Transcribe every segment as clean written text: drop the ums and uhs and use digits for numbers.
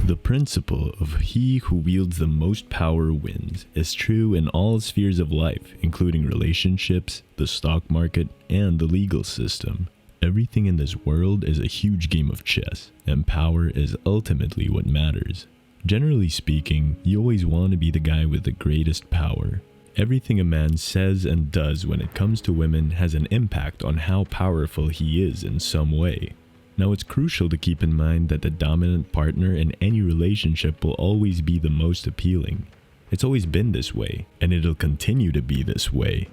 The principle of he who wields the most power wins is true in all spheres of life, including relationships, the stock market, and the legal system. Everything in this world is a huge game of chess, and power is ultimately what matters. Generally speaking, you always want to be the guy with the greatest power. Everything a man says and does when it comes to women has an impact on how powerful he is in some way. Now, it's crucial to keep in mind that the dominant partner in any relationship will always be the most appealing. It's always been this way, and it'll continue to be this way.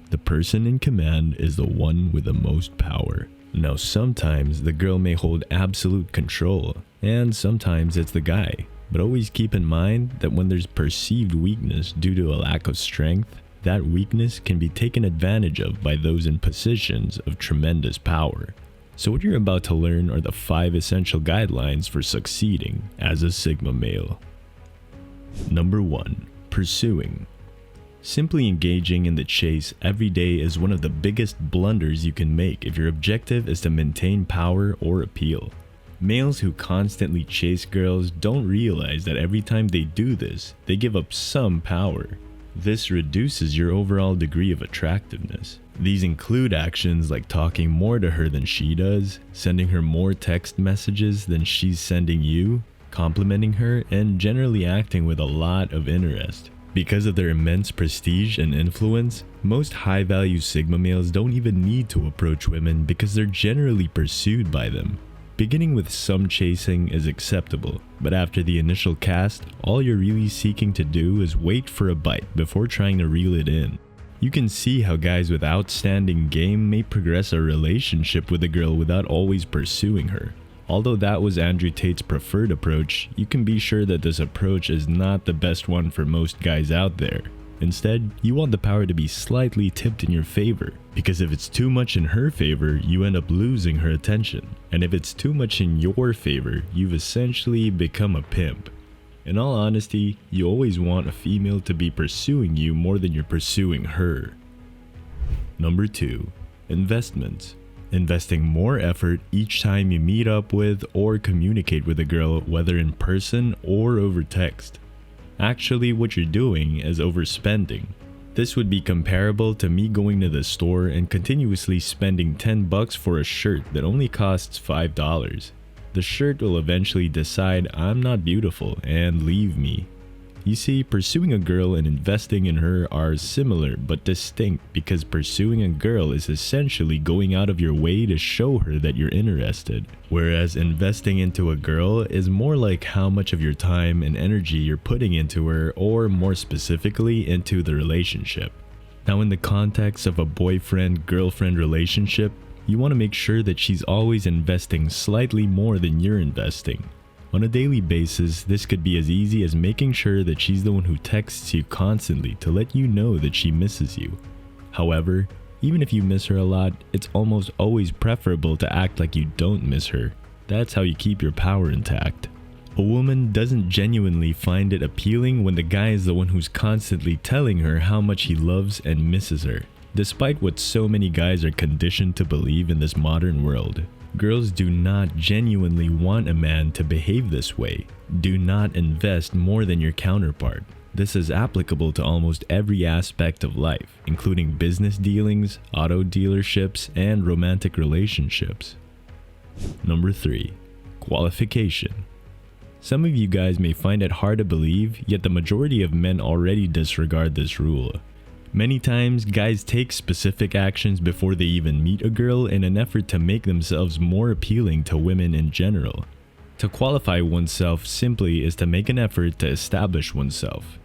The person in command is the one with the most power. Now, sometimes the girl may hold absolute control, and sometimes it's the guy. But always keep in mind that when there's perceived weakness due to a lack of strength, that weakness can be taken advantage of by those in positions of tremendous power. So what you're about to learn are the 5 essential guidelines for succeeding as a Sigma male. Number 1. Pursuing. Simply engaging in the chase every day is one of the biggest blunders you can make if your objective is to maintain power or appeal. Males who constantly chase girls don't realize that every time they do this, they give up some power. This reduces your overall degree of attractiveness. These include actions like talking more to her than she does, sending her more text messages than she's sending you, complimenting her, and generally acting with a lot of interest. Because of their immense prestige and influence, most high-value Sigma males don't even need to approach women because they're generally pursued by them. Beginning with some chasing is acceptable, but after the initial cast, all you're really seeking to do is wait for a bite before trying to reel it in. You can see how guys with outstanding game may progress a relationship with a girl without always pursuing her. Although that was Andrew Tate's preferred approach, you can be sure that this approach is not the best one for most guys out there. Instead, you want the power to be slightly tipped in your favor, because if it's too much in her favor, you end up losing her attention. And if it's too much in your favor, you've essentially become a pimp. In all honesty, you always want a female to be pursuing you more than you're pursuing her. Number 2. Investments. Investing more effort each time you meet up with or communicate with a girl, whether in person or over text. Actually, what you're doing is overspending. This would be comparable to me going to the store and continuously spending $10 for a shirt that only costs $5. The shirt will eventually decide I'm not beautiful and leave me. You see, pursuing a girl and investing in her are similar but distinct because pursuing a girl is essentially going out of your way to show her that you're interested, whereas investing into a girl is more like how much of your time and energy you're putting into her, or more specifically, into the relationship. Now, in the context of a boyfriend-girlfriend relationship, you want to make sure that she's always investing slightly more than you're investing. On a daily basis, this could be as easy as making sure that she's the one who texts you constantly to let you know that she misses you. However, even if you miss her a lot, it's almost always preferable to act like you don't miss her. That's how you keep your power intact. A woman doesn't genuinely find it appealing when the guy is the one who's constantly telling her how much he loves and misses her. Despite what so many guys are conditioned to believe in this modern world, girls do not genuinely want a man to behave this way. Do not invest more than your counterpart. This is applicable to almost every aspect of life, including business dealings, auto dealerships, and romantic relationships. Number 3. Qualification. Some of you guys may find it hard to believe, yet the majority of men already disregard this rule. Many times, guys take specific actions before they even meet a girl in an effort to make themselves more appealing to women in general. To qualify oneself simply is to make an effort to establish oneself.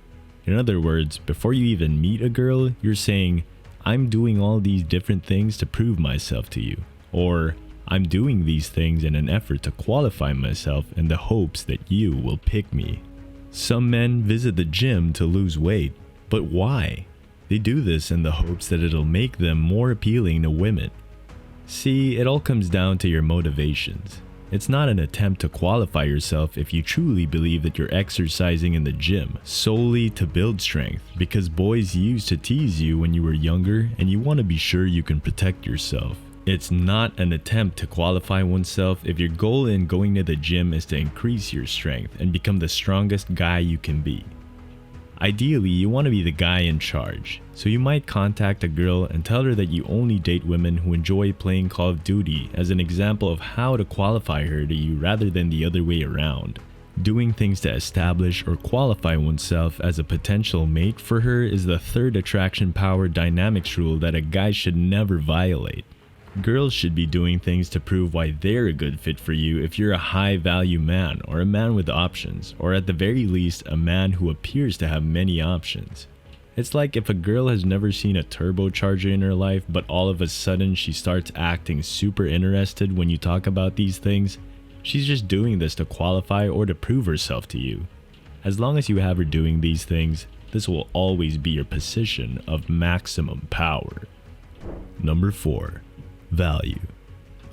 In other words, before you even meet a girl, you're saying, I'm doing all these different things to prove myself to you. Or, I'm doing these things in an effort to qualify myself in the hopes that you will pick me. Some men visit the gym to lose weight, but why? They do this in the hopes that it'll make them more appealing to women. See, it all comes down to your motivations. It's not an attempt to qualify yourself if you truly believe that you're exercising in the gym solely to build strength, because boys used to tease you when you were younger and you want to be sure you can protect yourself. It's not an attempt to qualify oneself if your goal in going to the gym is to increase your strength and become the strongest guy you can be. Ideally, you want to be the guy in charge, so you might contact a girl and tell her that you only date women who enjoy playing Call of Duty as an example of how to qualify her to you rather than the other way around. Doing things to establish or qualify oneself as a potential mate for her is the third attraction power dynamics rule that a guy should never violate. Girls should be doing things to prove why they're a good fit for you if you're a high value man or a man with options, or at the very least a man who appears to have many options. It's like if a girl has never seen a turbocharger in her life but all of a sudden she starts acting super interested when you talk about these things, she's just doing this to qualify or to prove herself to you. As long as you have her doing these things, this will always be your position of maximum power. Number 4. Value.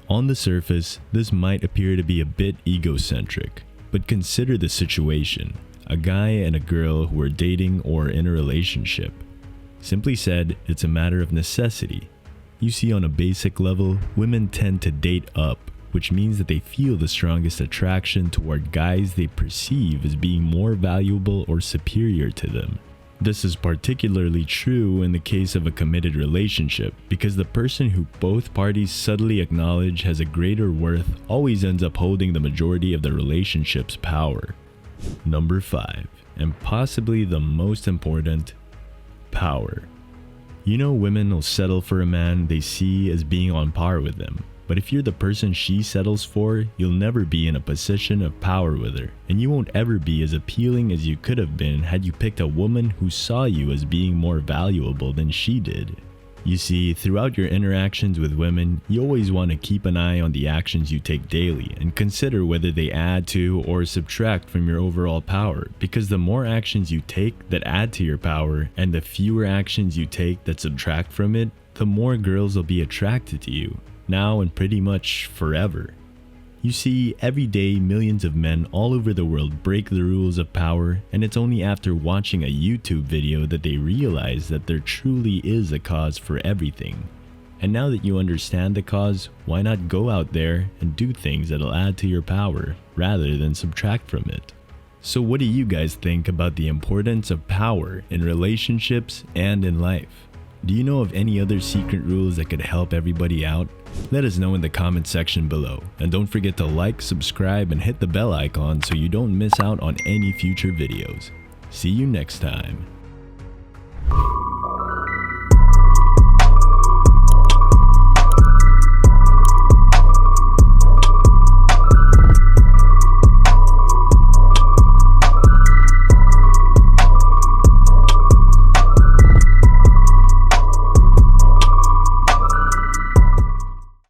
On the surface, this might appear to be a bit egocentric, but consider the situation: a guy and a girl who are dating or in a relationship. Simply said, it's a matter of necessity. You see, on a basic level, women tend to date up, which means that they feel the strongest attraction toward guys they perceive as being more valuable or superior to them. This is particularly true in the case of a committed relationship, because the person who both parties subtly acknowledge has a greater worth always ends up holding the majority of the relationship's power. Number 5, and possibly the most important, power. You know, women will settle for a man they see as being on par with them. But if you're the person she settles for, you'll never be in a position of power with her, and you won't ever be as appealing as you could have been had you picked a woman who saw you as being more valuable than she did. You see, throughout your interactions with women, you always want to keep an eye on the actions you take daily and consider whether they add to or subtract from your overall power, because the more actions you take that add to your power and the fewer actions you take that subtract from it, the more girls will be attracted to you. Now and pretty much forever. You see, every day millions of men all over the world break the rules of power, and it's only after watching a YouTube video that they realize that there truly is a cause for everything. And now that you understand the cause, why not go out there and do things that'll add to your power rather than subtract from it? So what do you guys think about the importance of power in relationships and in life? Do you know of any other secret rules that could help everybody out? Let us know in the comment section below, and don't forget to like, subscribe, and hit the bell icon so you don't miss out on any future videos. See you next time.